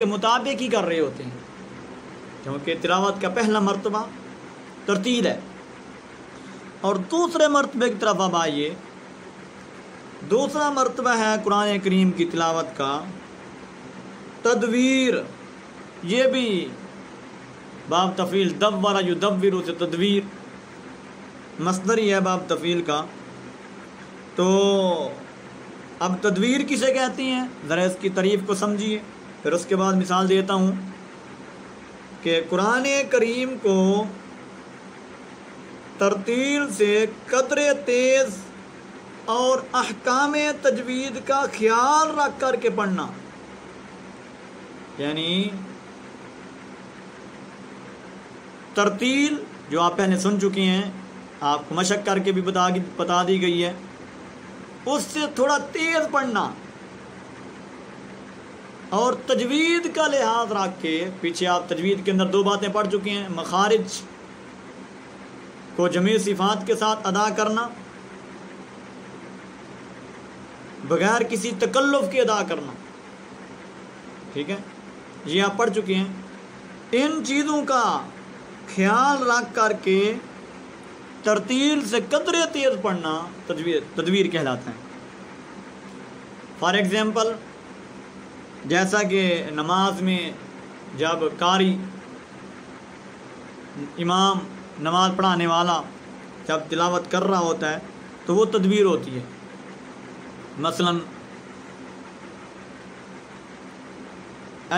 کے مطابق ہی کر رہے ہوتے ہیں، کیونکہ تلاوت کا پہلا مرتبہ ترتیل ہے۔ اور دوسرے مرتبے کی طرف اب آئیے، دوسرا مرتبہ ہے قرآن کریم کی تلاوت کا تدویر۔ یہ بھی باب تفعیل دور یدور سے تدویر مصدر ہی ہے باب تفعیل کا۔ تو اب تدویر کسے کہتی ہیں، ذرا اس کی تعریف کو سمجھیے، پھر اس کے بعد مثال دیتا ہوں کہ قرآن کریم کو ترتیل سے قدر تیز اور احکام تجوید کا خیال رکھ کر کے پڑھنا، یعنی ترتیل جو آپ پہلے سن چکے ہیں، آپ کو مشق کر کے بھی بتا دی گئی ہے، اس سے تھوڑا تیز پڑھنا، اور تجوید کا لحاظ رکھ کے، پیچھے آپ تجوید کے اندر دو باتیں پڑھ چکے ہیں، مخارج کو جمع صفات کے ساتھ ادا کرنا، بغیر کسی تکلف کے ادا کرنا، ٹھیک ہے، یہ آپ پڑھ چکے ہیں۔ ان چیزوں کا خیال رکھ کر کے ترتیل سے قدرے تیز پڑھنا تدویر کہلاتا ہے۔ فار ایگزامپل، جیسا کہ نماز میں جب قاری امام نماز پڑھانے والا جب تلاوت کر رہا ہوتا ہے تو وہ تدبیر ہوتی ہے۔ مثلا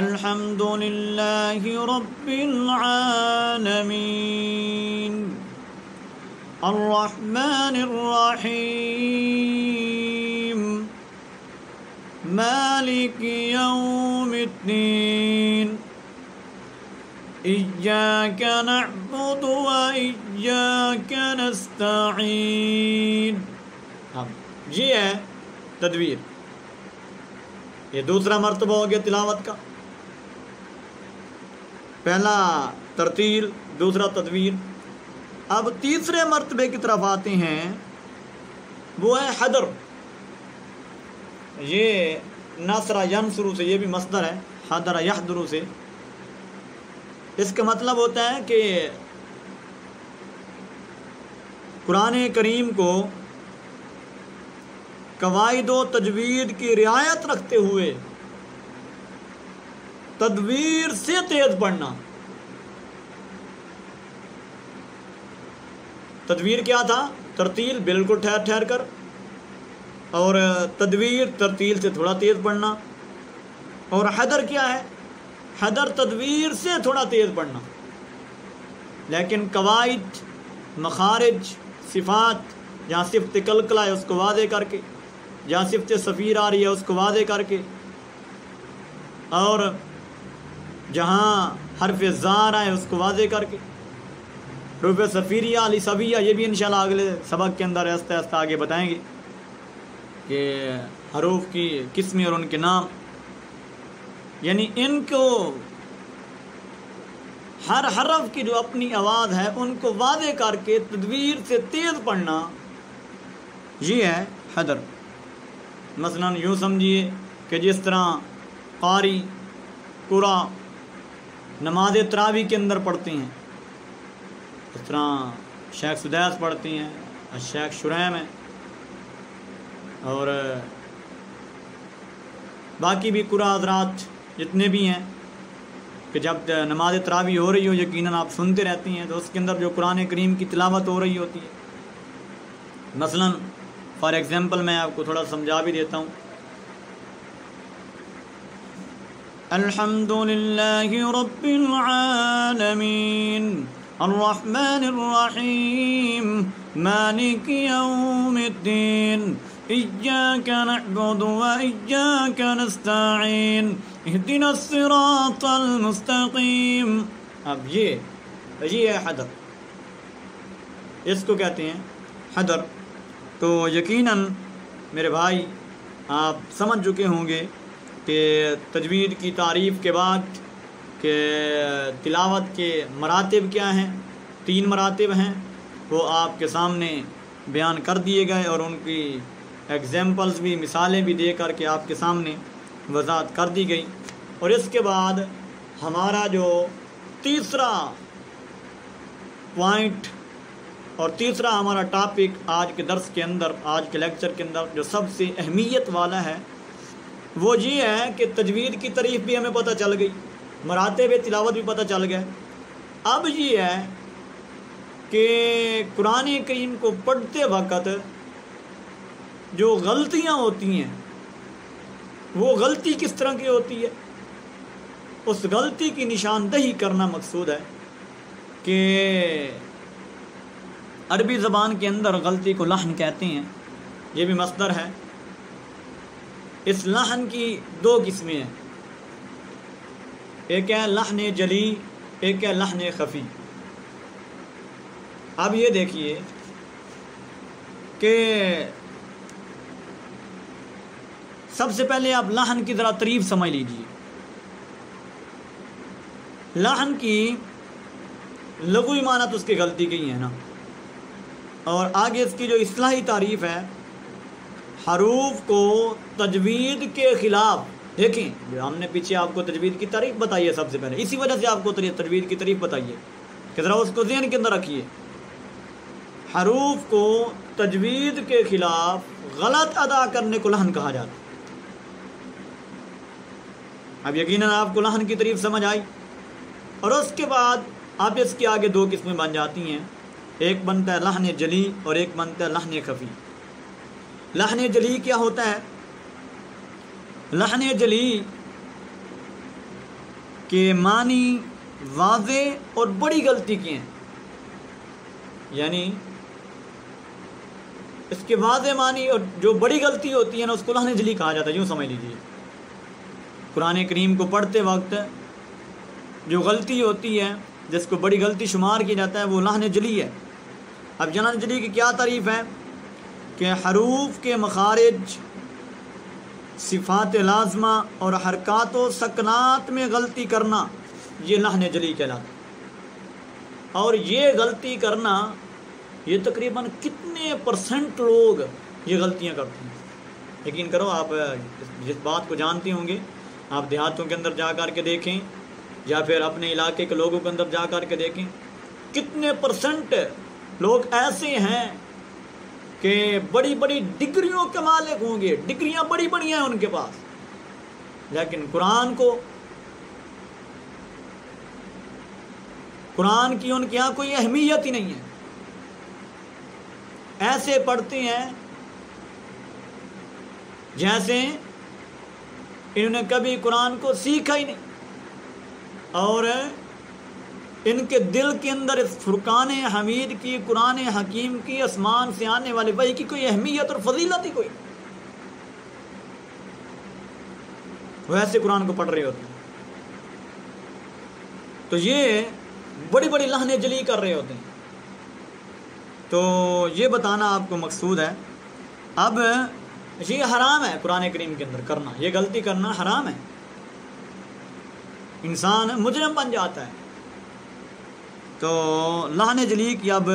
الحمد للہ رب العالمین الرحمن الرحیم مالک یوم الدین ایاک نعبد و ایاک نستعین۔ یہ ہے تدویر، یہ دوسرا مرتبہ ہو گیا تلاوت کا، پہلا ترتیل، دوسرا تدویر۔ اب تیسرے مرتبے کی طرف آتے ہیں، وہ ہے حدر۔ یہ نصر ینصر سے، یہ بھی مصدر ہے، حدر یحدر سے۔ اس کا مطلب ہوتا ہے کہ قرآن کریم کو قواعد و تجوید کی رعایت رکھتے ہوئے تدویر سے تیز پڑھنا۔ تدویر کیا تھا؟ ترتیل بالکل ٹھہر ٹھہر کر، اور تدویر ترتیل سے تھوڑا تیز پڑھنا۔ اور حدر کیا ہے؟ حدر تدویر سے تھوڑا تیز پڑھنا، لیکن قواعد، مخارج، صفات، جہاں صفت قلقلہ ہے اس کو واضح کر کے، جہاں صفت صفیر آ رہی ہے اس کو واضح کر کے، اور جہاں حرف زار ہے اس کو واضح کر کے، حروف صفیریہ علی صبیہ، یہ بھی انشاءاللہ اگلے سبق کے اندر آہستہ آہستہ آگے بتائیں گے کہ حروف کی قسمیں اور ان کے نام، یعنی ان کو ہر حرف کی جو اپنی آواز ہے ان کو واضح کر کے تدویر سے تیز پڑھنا، یہ ہے حدر۔ مثلا یوں سمجھیے کہ جس طرح قاری قرا نماز تراویح کے اندر پڑھتے ہیں، اس طرح شیخ سدیس پڑھتی ہیں، شیخ شریم ہیں، اور باقی بھی قرا حضرات جتنے بھی ہیں، کہ جب نماز تراویح ہو رہی ہو یقیناً آپ سنتے رہتی ہیں، تو اس کے اندر جو قرآن کریم کی تلاوت ہو رہی ہوتی ہے، مثلا فار ایگزامپل میں آپ کو تھوڑا سمجھا بھی دیتا ہوں۔ الحمد للہ رب العالمین الرحمن الرحیم مالک یوم الدین ایاک نعبد و ایاک نستعین اہدنا الصراط المستقیم۔ اب یہ ہے حدر، اس کو کہتے ہیں حدر۔ تو یقیناً میرے بھائی آپ سمجھ چکے ہوں گے کہ تجوید کی تعریف کے بعد کہ تلاوت کے مراتب کیا ہیں، 3 مراتب ہیں، وہ آپ کے سامنے بیان کر دیے گئے، اور ان کی ایگزامپلز بھی، مثالیں بھی دے کر کے آپ کے سامنے وضاحت کر دی گئی۔ اور اس کے بعد ہمارا جو تیسرا پوائنٹ اور تیسرا ہمارا ٹاپک آج کے درس کے اندر، آج کے لیکچر کے اندر جو سب سے اہمیت والا ہے وہ یہ ہے کہ تجوید کی تعریف بھی ہمیں پتہ چل گئی، مراتب تلاوت بھی پتہ چل گیا۔ اب یہ ہے کہ قرآن کریم کو پڑھتے وقت جو غلطیاں ہوتی ہیں وہ غلطی کس طرح کی ہوتی ہے، اس غلطی کی نشاندہی کرنا مقصود ہے کہ عربی زبان کے اندر غلطی کو لحن کہتے ہیں، یہ بھی مصدر ہے۔ اس لحن کی دو قسمیں ہیں، ایک ہے لحن جلی، ایک ہے لحن خفی۔ اب یہ دیکھیے کہ سب سے پہلے آپ لحن کی ذرا تعریف سمجھ لیجیے۔ لحن کی لغوی معنی تو اس کی غلطی کی ہے نا، اور آگے اس کی جو اصطلاحی تعریف ہے، حروف کو تجوید کے خلاف، دیکھیں جو ہم نے پیچھے آپ کو تجوید کی تعریف بتائی ہے سب سے پہلے، اسی وجہ سے آپ کو تجوید کی تعریف بتائیے کہ ذرا اس کو ذہن کے اندر رکھیے۔ حروف کو تجوید کے خلاف غلط ادا کرنے کو لحن کہا جاتا ہے۔ اب یقیناً آپ کو لحن کی تعریف سمجھ آئی، اور اس کے بعد آپ اس کے آگے دو قسمیں بن جاتی ہیں، ایک بنتا ہے لحن جلی اور ایک بنتا ہے لحن خفی۔ لحن جلی کیا ہوتا ہے؟ لحن جلی کے معنی واضح اور بڑی غلطی کی ہیں، یعنی اس کے واضح معنی اور جو بڑی غلطی ہوتی ہے نا اس کو لحن جلی کہا جاتا ہے۔ یوں سمجھ لیجیے، قرآن کریم کو پڑھتے وقت جو غلطی ہوتی ہے جس کو بڑی غلطی شمار کی جاتا ہے وہ لحن جلی ہے۔ اب لحن جلی کی کیا تعریف ہے کہ حروف کے مخارج، صفات لازمہ اور حرکات و سکنات میں غلطی کرنا، یہ لحن جلی کہلاتا ہے۔ اور یہ غلطی کرنا، یہ تقریباً کتنے پرسنٹ لوگ یہ غلطیاں کرتے ہیں؟ یقین کرو آپ جس بات کو جانتے ہوں گے، آپ دیہاتوں کے اندر جا کر کے دیکھیں یا پھر اپنے علاقے کے لوگوں کے اندر جا کر کے دیکھیں، کتنے پرسنٹ لوگ ایسے ہیں کہ بڑی بڑی ڈگریوں کے مالک ہوں گے، ڈگریاں بڑی بڑی ہیں ان کے پاس، لیکن قرآن کی ان کے یہاں کوئی اہمیت ہی نہیں ہے۔ ایسے پڑھتے ہیں جیسے انہوں نے کبھی قرآن کو سیکھا ہی نہیں، اور ان کے دل کے اندر اس فرقان حمید کی، قرآن حکیم کی، آسمان سے آنے والے وحی کی کوئی اہمیت اور فضیلت ہی کوئی، وہ ایسے قرآن کو پڑھ رہے ہوتے ہیں۔ تو یہ بڑی بڑی لحن جلی کر رہے ہوتے ہیں۔ تو یہ بتانا آپ کو مقصود ہے۔ اب یہ حرام ہے قرآن کریم کے اندر کرنا، یہ غلطی کرنا حرام ہے، انسان مجرم بن جاتا ہے۔ تو لحن جلی کی اب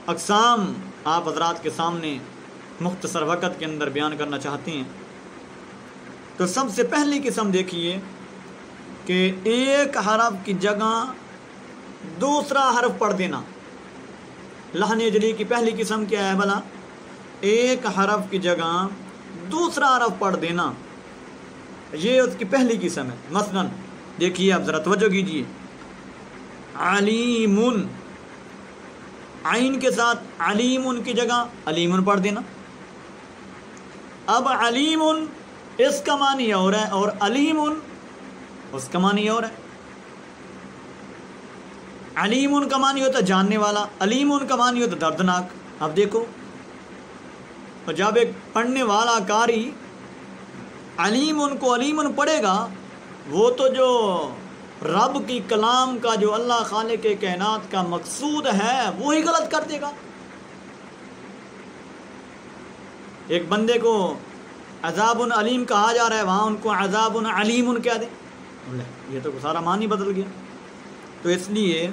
اقسام آپ حضرات کے سامنے مختصر وقت کے اندر بیان کرنا چاہتے ہیں۔ تو سب سے پہلی قسم دیکھیے کہ ایک حرف کی جگہ دوسرا حرف پڑھ دینا۔ لحن جلی کی پہلی قسم کیا ہے بھلا؟ ایک حرف کی جگہ دوسرا حرف پڑھ دینا، یہ اس کی پہلی قسم ہے۔ مثلا دیکھیے آپ ذرا توجہ کیجیے، علیم، عین کے ساتھ علیم کی جگہ علیم پڑھ دینا۔ اب علیم اس کا معنی اور ہے اور علیم اس کا معنی اور ہے۔ علیم کا معنی ہوتا ہے جاننے والا، علیم کا معنی ہوتا ہے دردناک۔ اب دیکھو، اور جب ایک پڑھنے والا قاری علیم کو علیم پڑھے گا، وہ تو جو رب کی کلام کا، جو اللہ خالق کائنات کا مقصود ہے وہی غلط کر دے گا۔ ایک بندے کو عذاب علیم کہا جا رہا ہے، وہاں ان کو عذاب علیم کہہ دیں، یہ تو سارا معنی بدل گیا۔ تو اس لیے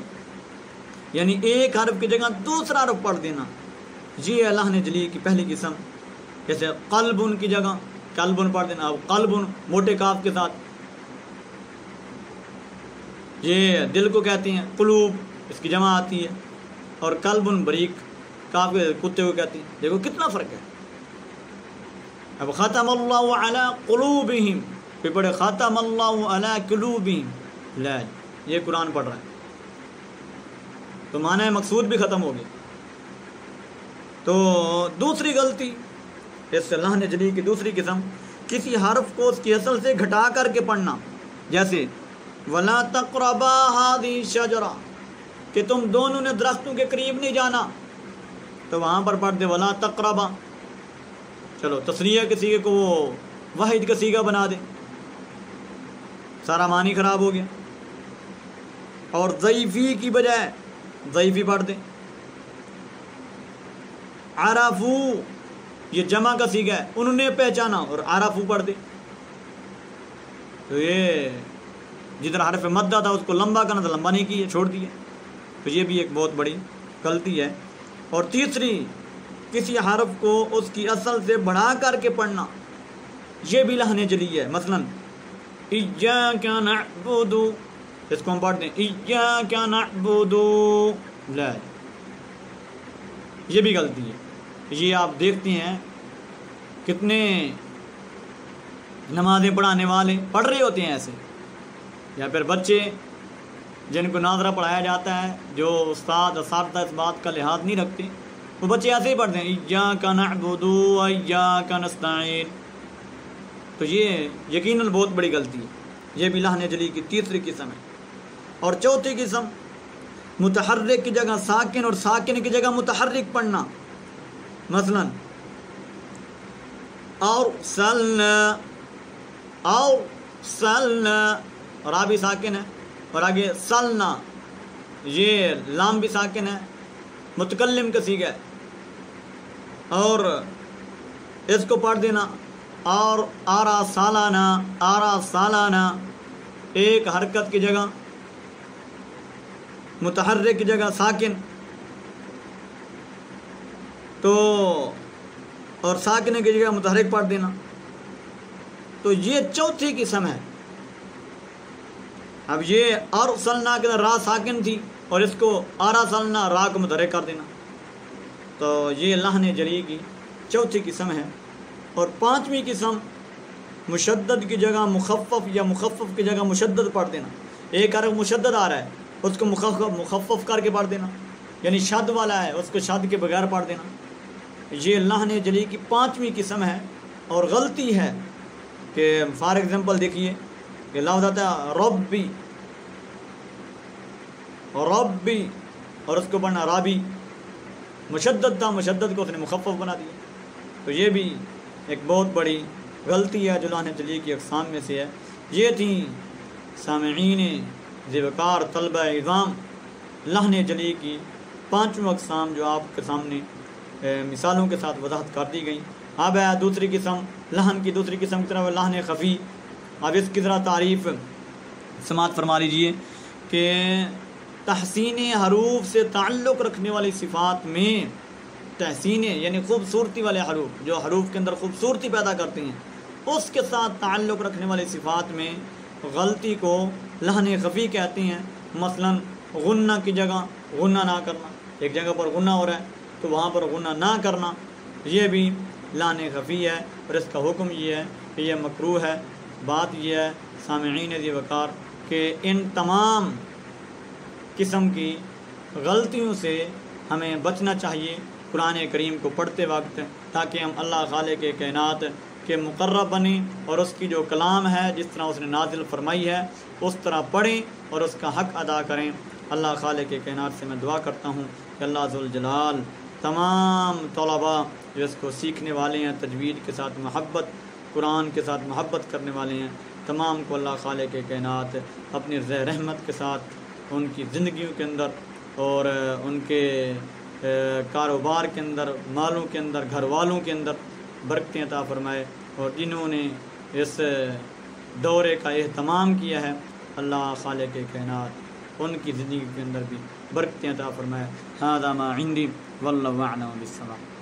یعنی ایک حرف کی جگہ دوسرا حرف پڑھ دینا، یہ لحن جلی کی پہلی قسم۔ جیسے قلب کی جگہ قلبن پڑھ دینا. اب قلبن موٹے کاف کے ساتھ، یہ دل کو کہتے ہیں، قلوب اس کی جمع آتی ہے، اور قلبن بریک کاف کے کتے کو کہتے ہیں. دیکھو کتنا فرق ہے. اب ختم اللہ علی قلوبہم، پھر پڑھے ختم اللہ علی قلوبہم. لا، یہ قرآن پڑھ رہا ہے تو معنی مقصود بھی ختم ہو گیا. تو دوسری غلطی اس سے اللہ نے جلی کی دوسری قسم، کسی حرف کو اس کی اصل سے گھٹا کر کے پڑھنا. جیسے وَلَا تَقْرَبَا هَذِهِ الشَّجَرَةَ، کہ تم دونوں نے درختوں کے قریب نہیں جانا، تو وہاں پر پڑھ دے وَلَا تَقْرَبَا. چلو تصریح کے سیغے کو وہ واحد کا سیغہ بنا دے، سارا معنی خراب ہو گیا. اور ضعیفی کی بجائے ضعیفی پڑھ دیں. عرفو یہ جمع کا سیغہ ہے، انہوں نے پہچانا، اور عرفو پڑھ دے. تو یہ جدھر حرف مدہ تھا اس کو لمبا کرنا تھا، لمبا نہیں کیا، چھوڑ دیا. تو یہ بھی ایک بہت بڑی غلطی ہے. اور تیسری، کسی حرف کو اس کی اصل سے بڑھا کر کے پڑھنا، یہ بھی لہن جلی ہے. مثلا ایاک نعبد، اس کو ہم پڑھ دیں ایاک نعبد، لا، یہ بھی غلطی ہے. یہ آپ دیکھتے ہیں کتنے نمازیں پڑھانے والے پڑھ رہے ہوتے ہیں ایسے، یا پھر بچے جن کو ناظرہ پڑھایا جاتا ہے، جو استاد اساتذہ اس بات کا لحاظ نہیں رکھتے، وہ بچے ایسے ہی پڑھتے ہیں ایاک نعبد و ایاک نستعین. تو یہ یقیناً بہت بڑی غلطی ہے. یہ بھی لہن جلی کی تیسری قسم ہے. اور چوتھی قسم، متحرک کی جگہ ساکن اور ساکن کی جگہ متحرک پڑھنا. مثلا اور سلنا، اور سلنا، را بھی ساکن ہے، اور آگے سلنا، یہ لام بھی ساکن ہے، متکلم کا سیغہ ہے. اور اس کو پڑھ دینا اور آرا سالانہ، آرا سالانہ، ایک حرکت کی جگہ متحرک کی جگہ ساکن. تو اور ساکن کی جگہ متحرک پڑھ دینا. تو یہ چوتھی قسم ہے. اب یہ اور سلنا کے را ساکن تھی، اور اس کو آرا سلنا، را کو متحرک کر دینا. تو یہ لہن جلی کی چوتھی قسم ہے. اور پانچویں قسم، مشدد کی جگہ مخفف یا مخفف کی جگہ مشدد پڑھ دینا. ایک حرف مشدد آ رہا ہے، اس کو مخفف کر کے پڑھ دینا، یعنی شد والا ہے اس کو شد کے بغیر پڑھ دینا. یہ لہن جلی کی پانچویں قسم ہے. اور غلطی ہے کہ فار ایگزامپل دیکھیے کہ لفظ آتا ہے ربی، ربی، اور اس کو پڑھنا رابی. مشدد تھا، مشدد کو اس نے مخفف بنا دیا. تو یہ بھی ایک بہت بڑی غلطی ہے جو لہن جلی کی اقسام میں سے ہے. یہ تھیں سامعین ذوقار طلبہ اعظام لہن جلی کی پانچوں اقسام جو آپ کے سامنے مثالوں کے ساتھ وضاحت کر دی گئیں. اب ہے دوسری قسم، لہن کی دوسری قسم کی طرف لہن خفی. اب اس کی ذرا تعریف سماعت فرما لیجیے کہ تحسین حروف سے تعلق رکھنے والی صفات میں تحسین یعنی خوبصورتی والے حروف، جو حروف کے اندر خوبصورتی پیدا کرتے ہیں، اس کے ساتھ تعلق رکھنے والی صفات میں غلطی کو لہن خفی کہتے ہیں. مثلا غنہ کی جگہ غنہ نہ کرنا، ایک جگہ پر غنہ ہو رہا ہے تو وہاں پر غنہ نہ کرنا، یہ بھی لہن خفی ہے. اور اس کا حکم یہ ہے کہ یہ مکروہ ہے. بات یہ ہے سامعین ذوقار کہ ان تمام قسم کی غلطیوں سے ہمیں بچنا چاہیے قرآن کریم کو پڑھتے وقت، تاکہ ہم اللہ خالق کائنات کے مقرب بنیں اور اس کی جو کلام ہے جس طرح اس نے نازل فرمائی ہے اس طرح پڑھیں اور اس کا حق ادا کریں. اللہ خالق کائنات سے میں دعا کرتا ہوں کہ اللہ ذوالجلال تمام طلباء جو اس کو سیکھنے والے ہیں، تجوید کے ساتھ محبت، قرآن کے ساتھ محبت کرنے والے ہیں، تمام کو اللہ خالق کائنات اپنی رحمت کے ساتھ ان کی زندگیوں کے اندر اور ان کے کاروبار کے اندر، مالوں کے اندر، گھر والوں کے اندر برکتیں عطا فرمائے. اور جنہوں نے اس دورے کا اہتمام کیا ہے اللہ خالق کائنات ان کی زندگی کے اندر بھی برکتیں عطا فرمائے. ھذا ما عندی واللہ اعلم بالصواب.